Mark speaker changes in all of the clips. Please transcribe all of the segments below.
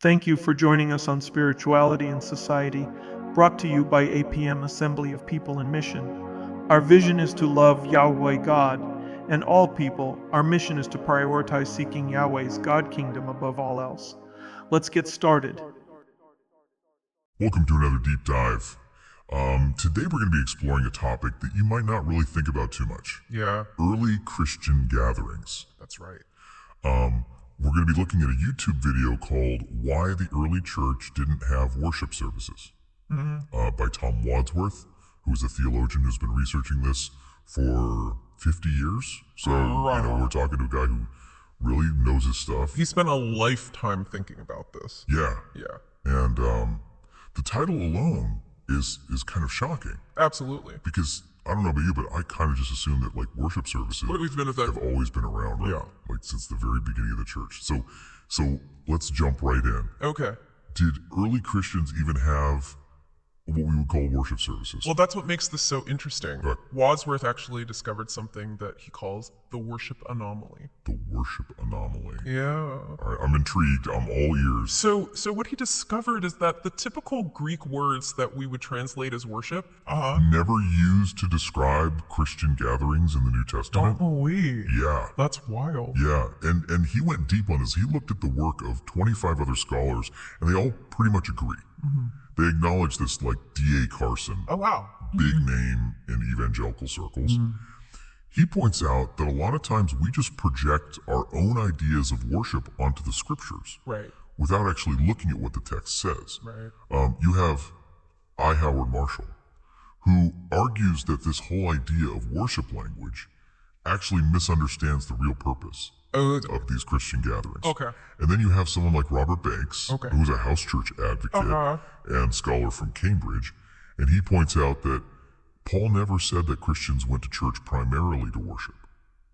Speaker 1: Thank you for joining us on Spirituality and Society, brought to you by APM Assembly of People in Mission. Our vision is to love Yahweh God and all people. Our mission is to prioritize seeking Yahweh's God kingdom above all else. Let's get started.
Speaker 2: Welcome to another deep dive. Today we're going to be exploring a topic that you might not really think about too much.
Speaker 3: Yeah,
Speaker 2: Early Christian gatherings.
Speaker 3: that's right.
Speaker 2: We're going to be looking at a YouTube video called Why the Early Church Didn't Have Worship Services by Tom Wadsworth, who is a theologian who's been researching this for 50 years. So, we're talking to a guy who really knows his stuff.
Speaker 3: He spent a lifetime thinking about this.
Speaker 2: Yeah.
Speaker 3: Yeah,
Speaker 2: And the title alone is kind of shocking
Speaker 3: absolutely.
Speaker 2: because I don't know about you, but I kind of just assumed that like worship services
Speaker 3: What we've been at that.
Speaker 2: have always been around, right?
Speaker 3: Yeah.
Speaker 2: Like since the very beginning of the church. So let's jump right in.
Speaker 3: Okay.
Speaker 2: Did early Christians even have what we would call worship services?
Speaker 3: Well, that's what makes this so interesting.
Speaker 2: Right.
Speaker 3: Wadsworth actually discovered something that he calls the worship anomaly.
Speaker 2: The worship anomaly.
Speaker 3: Yeah.
Speaker 2: All right, I'm intrigued. I'm all ears.
Speaker 3: So what he discovered is that the typical Greek words that we would translate as worship,
Speaker 2: Never used to describe Christian gatherings in the New Testament.
Speaker 3: believe.
Speaker 2: Yeah.
Speaker 3: That's wild.
Speaker 2: Yeah, and he went deep on this. He looked at the work of 25 other scholars, and they all pretty much agree. They acknowledge this, like D.A. Carson,
Speaker 3: Oh, wow.
Speaker 2: big name in evangelical circles. He points out that a lot of times we just project our own ideas of worship onto the scriptures
Speaker 3: Right.
Speaker 2: without actually looking at what the text says.
Speaker 3: Right.
Speaker 2: You have I. Howard Marshall, who argues that this whole idea of worship language actually misunderstands the real purpose
Speaker 3: Oh,
Speaker 2: of these Christian gatherings.
Speaker 3: okay.
Speaker 2: And then you have someone like Robert Banks,
Speaker 3: Okay.
Speaker 2: who's a house church advocate
Speaker 3: Uh-huh.
Speaker 2: and scholar from Cambridge, and he points out that Paul never said that Christians went to church primarily to worship.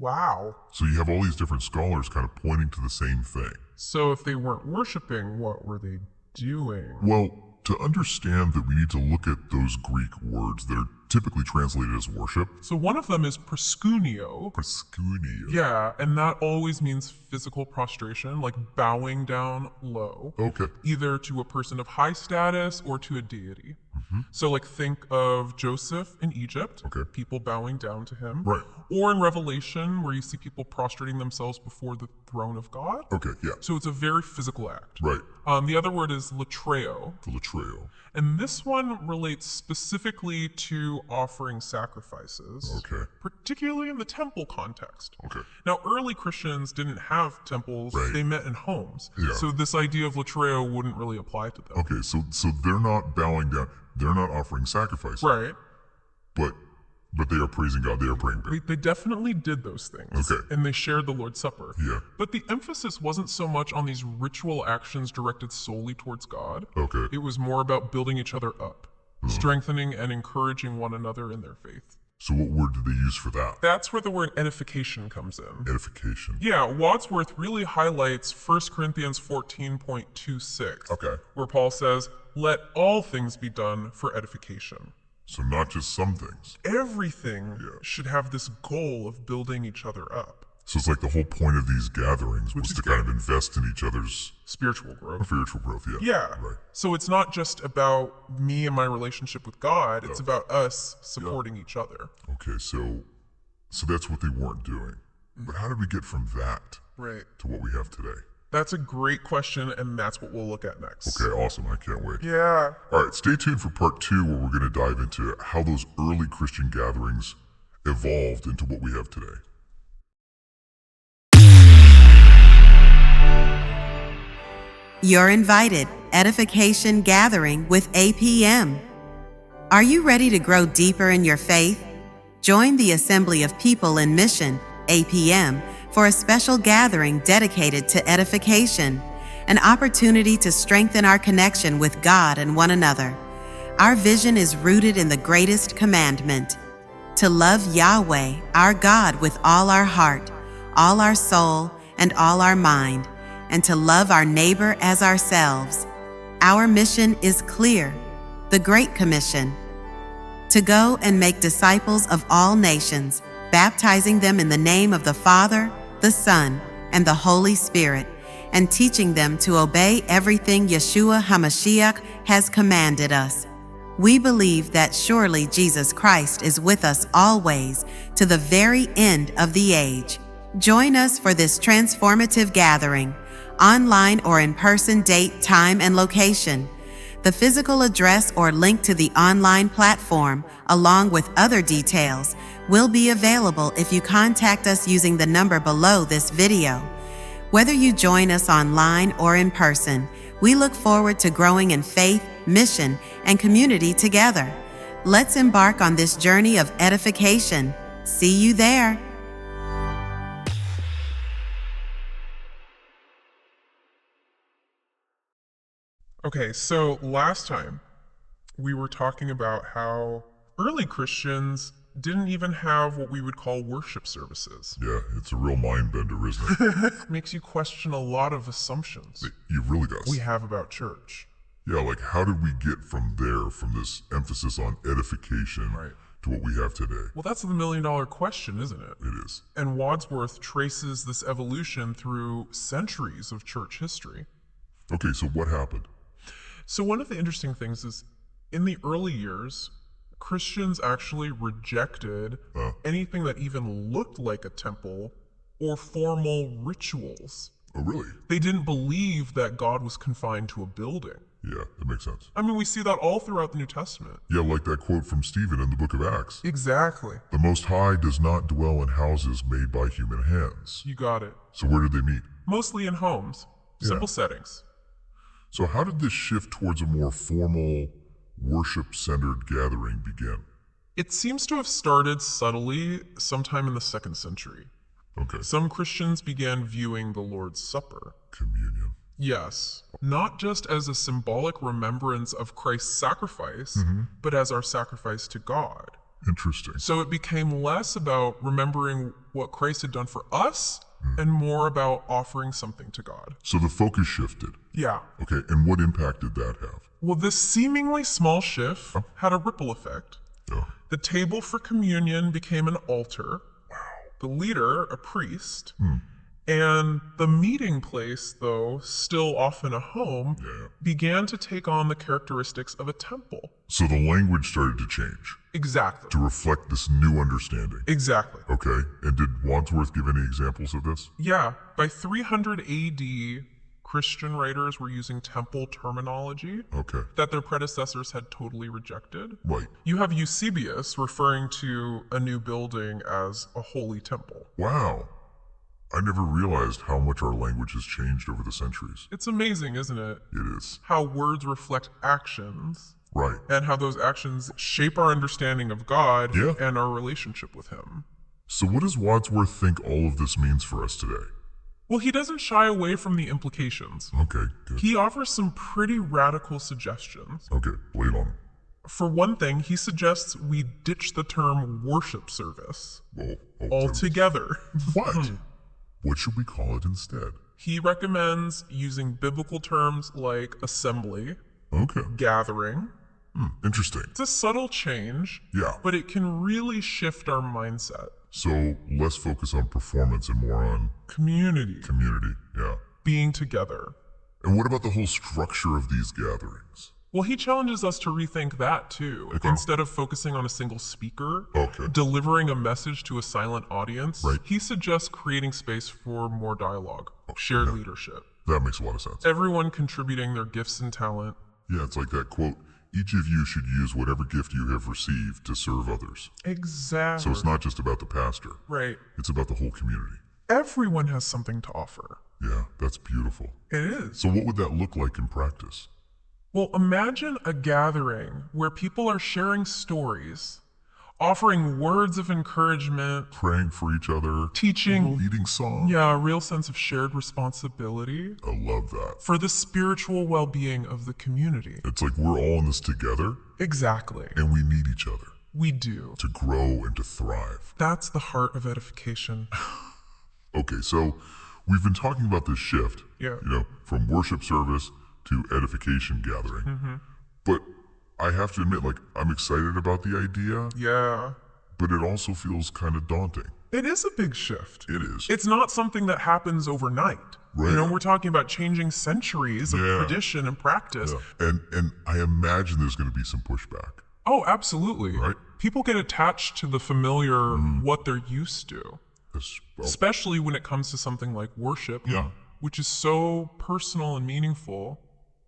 Speaker 3: Wow.
Speaker 2: So you have all these different scholars kind of pointing to the same thing.
Speaker 3: So if they weren't worshiping, what were they doing?
Speaker 2: Well, to understand that we need to look at those Greek words that are typically translated as worship.
Speaker 3: So one of them is proskuneo.
Speaker 2: Proskuneo.
Speaker 3: Yeah, and that always means physical prostration, like bowing down low,
Speaker 2: Okay.
Speaker 3: either to a person of high status or to a deity. So like think of Joseph in Egypt,
Speaker 2: Okay.
Speaker 3: people bowing down to him.
Speaker 2: Right.
Speaker 3: Or in Revelation, where you see people prostrating themselves before the throne of God.
Speaker 2: Okay, yeah.
Speaker 3: So it's a very physical act.
Speaker 2: Right.
Speaker 3: The other word is latreo.
Speaker 2: The latreo.
Speaker 3: And this one relates specifically to offering sacrifices,
Speaker 2: Okay.
Speaker 3: particularly in the temple context.
Speaker 2: Okay.
Speaker 3: Now, early Christians didn't have temples,
Speaker 2: Right.
Speaker 3: they met in homes.
Speaker 2: Yeah.
Speaker 3: So this idea of latreo wouldn't really apply to them.
Speaker 2: Okay, so they're not bowing down. They're not offering sacrifices.
Speaker 3: Right.
Speaker 2: But they are praising God. They are praying.
Speaker 3: They definitely did those things.
Speaker 2: Okay.
Speaker 3: And they shared the Lord's Supper.
Speaker 2: Yeah.
Speaker 3: But the emphasis wasn't so much on these ritual actions directed solely towards God.
Speaker 2: Okay.
Speaker 3: It was more about building each other up, strengthening and encouraging one another in their faith.
Speaker 2: So what word did they use for that?
Speaker 3: That's where the word edification comes in.
Speaker 2: Edification.
Speaker 3: Yeah, Wadsworth really highlights 1 Corinthians 14.26,
Speaker 2: Okay.
Speaker 3: where Paul says, "Let all things be done for edification."
Speaker 2: So not just some things.
Speaker 3: Everything
Speaker 2: Yeah.
Speaker 3: should have this goal of building each other up.
Speaker 2: So it's like the whole point of these gatherings was
Speaker 3: is
Speaker 2: to kind of invest in each other's
Speaker 3: Spiritual growth.
Speaker 2: spiritual growth. Yeah.
Speaker 3: Yeah.
Speaker 2: Right.
Speaker 3: So it's not just about me and my relationship with God, it's about us supporting each other.
Speaker 2: Okay. So that's what they weren't doing. But how did we get from that
Speaker 3: Right.
Speaker 2: to what we have today?
Speaker 3: That's a great question, and that's what we'll look at next.
Speaker 2: Okay. Awesome. I can't wait.
Speaker 3: Yeah.
Speaker 2: All right. Stay tuned for part 2, where we're going to dive into how those early Christian gatherings evolved into what we have today.
Speaker 4: You're invited. Edification Gathering with APM. Are you ready to grow deeper in your faith? Join the Assembly of People in Mission, APM, for a special gathering dedicated to edification, an opportunity to strengthen our connection with God and one another. Our vision is rooted in the greatest commandment: to love Yahweh, our God, with all our heart, all our soul, and all our mind, and to love our neighbor as ourselves. Our mission is clear: the Great Commission, to go and make disciples of all nations, baptizing them in the name of the Father, the Son, and the Holy Spirit, and teaching them to obey everything Yeshua HaMashiach has commanded us. We believe that surely Jesus Christ is with us always to the very end of the age. Join us for this transformative gathering, online or in person. Date, time, and location. The physical address or link to the online platform, along with other details, will be available if you contact us using the number below this video. Whether you join us online or in person, we look forward to growing in faith, mission, and community together. Let's embark on this journey of edification. See you there.
Speaker 3: Okay, so last time we were talking about how early Christians didn't even have what we would call worship services.
Speaker 2: Yeah, it's a real mind bender, isn't it?
Speaker 3: Makes you question a lot of assumptions
Speaker 2: You've really got
Speaker 3: we have about church.
Speaker 2: Yeah, like how did we get from there, from this emphasis on edification, to what we have today?
Speaker 3: Well, that's the million-dollar question, isn't it?
Speaker 2: It is.
Speaker 3: And Wadsworth traces this evolution through centuries of church history.
Speaker 2: Okay, so what happened?
Speaker 3: So one of the interesting things is, in the early years, Christians actually rejected anything that even looked like a temple or formal rituals.
Speaker 2: Oh, really?
Speaker 3: They didn't believe that God was confined to a building.
Speaker 2: Yeah, that makes sense.
Speaker 3: I mean, we see that all throughout the New Testament.
Speaker 2: Yeah, like that quote from Stephen in the book of Acts.
Speaker 3: Exactly.
Speaker 2: The Most High does not dwell in houses made by human hands.
Speaker 3: You got it.
Speaker 2: So where did they meet?
Speaker 3: Mostly in homes. Simple settings.
Speaker 2: So how did this shift towards a more formal, worship-centered gathering begin?
Speaker 3: It seems to have started subtly sometime in the 2nd century.
Speaker 2: Okay.
Speaker 3: Some Christians began viewing the Lord's Supper.
Speaker 2: Communion.
Speaker 3: Yes, not just as a symbolic remembrance of Christ's sacrifice, but as our sacrifice to God.
Speaker 2: Interesting.
Speaker 3: So it became less about remembering what Christ had done for us and more about offering something to God.
Speaker 2: So the focus shifted.
Speaker 3: Yeah.
Speaker 2: Okay, and what impact did that have?
Speaker 3: Well, this seemingly small shift had a ripple effect.
Speaker 2: Oh.
Speaker 3: The table for communion became an altar. Wow. The leader, a priest. And the meeting place, though still often a home, began to take on the characteristics of a temple.
Speaker 2: So the language started to change.
Speaker 3: Exactly.
Speaker 2: To reflect this new understanding.
Speaker 3: Exactly.
Speaker 2: Okay, and did Wadsworth give any examples of this?
Speaker 3: Yeah. By 300 AD, Christian writers were using temple terminology that their predecessors had totally rejected.
Speaker 2: Right.
Speaker 3: You have Eusebius referring to a new building as a holy temple.
Speaker 2: Wow. I never realized how much our language has changed over the centuries.
Speaker 3: It's amazing, isn't it?
Speaker 2: It is.
Speaker 3: How words reflect actions.
Speaker 2: Right.
Speaker 3: And how those actions shape our understanding of God and our relationship with Him.
Speaker 2: So what does Wadsworth think all of this means for us today?
Speaker 3: Well, he doesn't shy away from the implications.
Speaker 2: Okay, good.
Speaker 3: He offers some pretty radical suggestions.
Speaker 2: Okay, lay it on.
Speaker 3: For one thing, he suggests we ditch the term worship service altogether.
Speaker 2: What? What should we call it instead?
Speaker 3: He recommends using biblical terms like assembly, gathering.
Speaker 2: Interesting.
Speaker 3: It's a subtle change, but it can really shift our mindset.
Speaker 2: So less focus on performance and more on
Speaker 3: community.
Speaker 2: Community, yeah.
Speaker 3: Being together.
Speaker 2: And what about the whole structure of these gatherings?
Speaker 3: Well, he challenges us to rethink that too. Instead of focusing on a single speaker, delivering a message to a silent audience, he suggests creating space for more dialogue, shared leadership.
Speaker 2: That makes a lot of sense.
Speaker 3: Everyone contributing their gifts and talent.
Speaker 2: Yeah, it's like that quote, each of you should use whatever gift you have received to serve others.
Speaker 3: Exactly.
Speaker 2: So it's not just about the pastor.
Speaker 3: Right.
Speaker 2: It's about the whole community.
Speaker 3: Everyone has something to offer.
Speaker 2: Yeah, that's beautiful.
Speaker 3: It is.
Speaker 2: So what would that look like in practice?
Speaker 3: Well, imagine a gathering where people are sharing stories, offering words of encouragement,
Speaker 2: praying for each other,
Speaker 3: teaching,
Speaker 2: leading songs.
Speaker 3: Yeah, a real sense of shared responsibility.
Speaker 2: I love that.
Speaker 3: For the spiritual well-being of the community.
Speaker 2: It's like we're all in this together.
Speaker 3: Exactly.
Speaker 2: And we need each other.
Speaker 3: We do.
Speaker 2: To grow and to thrive.
Speaker 3: That's the heart of edification.
Speaker 2: Okay, so we've been talking about this shift, from worship service to edification gathering. But I have to admit, I'm excited about the idea.
Speaker 3: Yeah.
Speaker 2: But it also feels kind of daunting.
Speaker 3: It is a big shift.
Speaker 2: It is.
Speaker 3: It's not something that happens overnight.
Speaker 2: Right.
Speaker 3: You know, we're talking about changing centuries of
Speaker 2: Yeah.
Speaker 3: tradition and practice.
Speaker 2: Yeah. And I imagine there's going to be some pushback.
Speaker 3: Oh, absolutely.
Speaker 2: Right.
Speaker 3: People get attached to the familiar, what they're used to, especially when it comes to something like worship,
Speaker 2: Yeah.
Speaker 3: which is so personal and meaningful.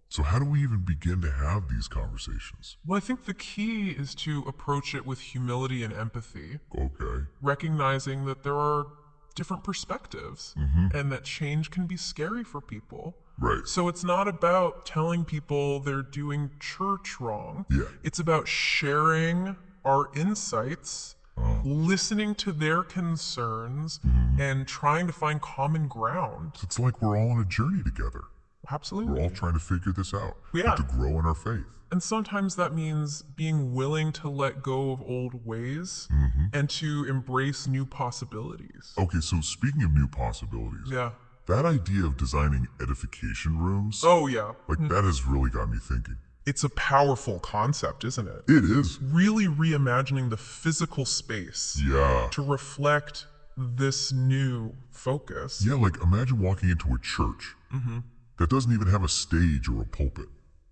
Speaker 2: So how do we even begin to have these conversations?
Speaker 3: Well, I think the key is to approach it with humility and empathy,
Speaker 2: Okay.
Speaker 3: recognizing that there are different perspectives and that change can be scary for people.
Speaker 2: Right.
Speaker 3: So it's not about telling people they're doing church wrong.
Speaker 2: Yeah.
Speaker 3: It's about sharing our insights, listening to their concerns, and trying to find common ground.
Speaker 2: It's like we're all on a journey together.
Speaker 3: Absolutely.
Speaker 2: We're all trying to figure this out.
Speaker 3: Yeah.
Speaker 2: And to grow in our faith.
Speaker 3: And sometimes that means being willing to let go of old ways and to embrace new possibilities.
Speaker 2: Okay, so speaking of new possibilities,
Speaker 3: Yeah.
Speaker 2: that idea of designing edification rooms,
Speaker 3: Oh, yeah.
Speaker 2: that has really got me thinking.
Speaker 3: It's a powerful concept, isn't it?
Speaker 2: It is.
Speaker 3: Really reimagining the physical space
Speaker 2: Yeah.
Speaker 3: to reflect this new focus.
Speaker 2: Yeah, like imagine walking into a church that doesn't even have a stage or a pulpit.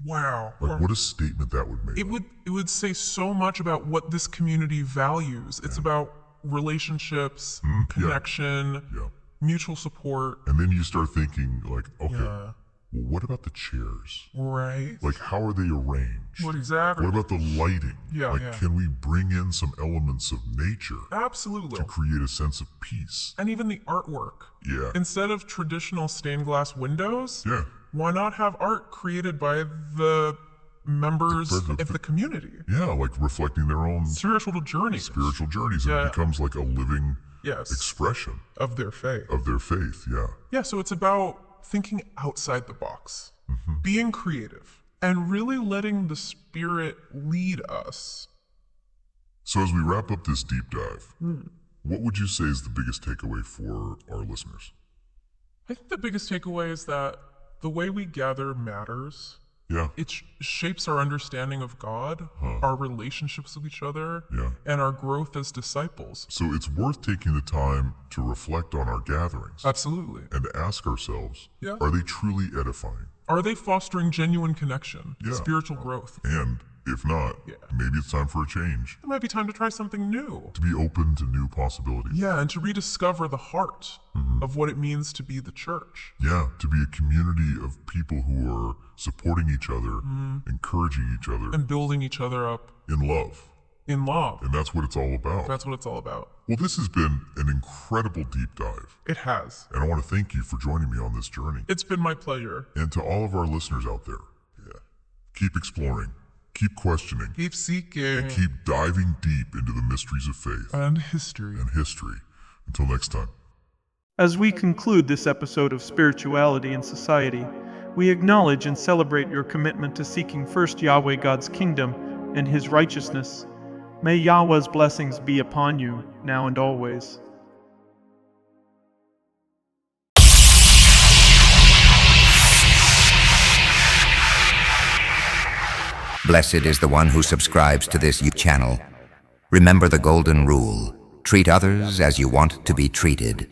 Speaker 3: Wow.
Speaker 2: Like what a statement that would make.
Speaker 3: It would say so much about what this community values. It's about relationships, connection,
Speaker 2: Yeah.
Speaker 3: mutual support.
Speaker 2: And then you start thinking like, okay,
Speaker 3: Yeah.
Speaker 2: well, what about the chairs?
Speaker 3: Right.
Speaker 2: Like how are they arranged?
Speaker 3: What exactly?
Speaker 2: What about the lighting?
Speaker 3: Yeah,
Speaker 2: like
Speaker 3: yeah.
Speaker 2: can we bring in some elements of nature
Speaker 3: Absolutely.
Speaker 2: to create a sense of peace?
Speaker 3: And even the artwork.
Speaker 2: Yeah.
Speaker 3: Instead of traditional stained glass windows,
Speaker 2: Yeah.
Speaker 3: why not have art created by the members
Speaker 2: The-
Speaker 3: of the community?
Speaker 2: Yeah, like reflecting their own
Speaker 3: Spiritual journeys.
Speaker 2: spiritual journeys. And
Speaker 3: Yeah.
Speaker 2: it becomes like a living
Speaker 3: Yes.
Speaker 2: expression
Speaker 3: Of their faith.
Speaker 2: of their faith. Yeah.
Speaker 3: Yeah, so it's about thinking outside the box, being creative, and really letting the Spirit lead us.
Speaker 2: So as we wrap up this deep dive, what would you say is the biggest takeaway for our listeners?
Speaker 3: I think the biggest takeaway is that the way we gather matters.
Speaker 2: Yeah.
Speaker 3: It shapes our understanding of God, our relationships with each other,
Speaker 2: Yeah.
Speaker 3: and our growth as disciples.
Speaker 2: So it's worth taking the time to reflect on our gatherings
Speaker 3: Absolutely.
Speaker 2: and to ask ourselves,
Speaker 3: Yeah.
Speaker 2: are they truly edifying?
Speaker 3: Are they fostering genuine connection,
Speaker 2: Yeah.
Speaker 3: spiritual growth?
Speaker 2: And if not, maybe it's time for a change,
Speaker 3: It might be time to try something new.
Speaker 2: to be open to new possibilities.
Speaker 3: Yeah, and to rediscover the heart of what it means to be the church.
Speaker 2: Yeah, to be a community of people who are supporting each other, encouraging each other
Speaker 3: And building each other up
Speaker 2: in love.
Speaker 3: in love.
Speaker 2: And that's what it's all about.
Speaker 3: That's what it's all about.
Speaker 2: Well, this has been an incredible deep dive.
Speaker 3: It has.
Speaker 2: And I want to thank you for joining me on this journey.
Speaker 3: It's been my pleasure.
Speaker 2: And to all of our listeners out there, keep exploring, keep questioning,
Speaker 3: Keep seeking.
Speaker 2: keep diving deep into the mysteries of faith
Speaker 3: And history.
Speaker 2: and history. Until next time.
Speaker 1: As we conclude this episode of Spirituality in Society, we acknowledge and celebrate your commitment to seeking first Yahweh God's kingdom and His righteousness. May Yahweh's blessings be upon you, now and always.
Speaker 5: Blessed is the one who subscribes to this channel. Remember the golden rule: treat others as you want to be treated.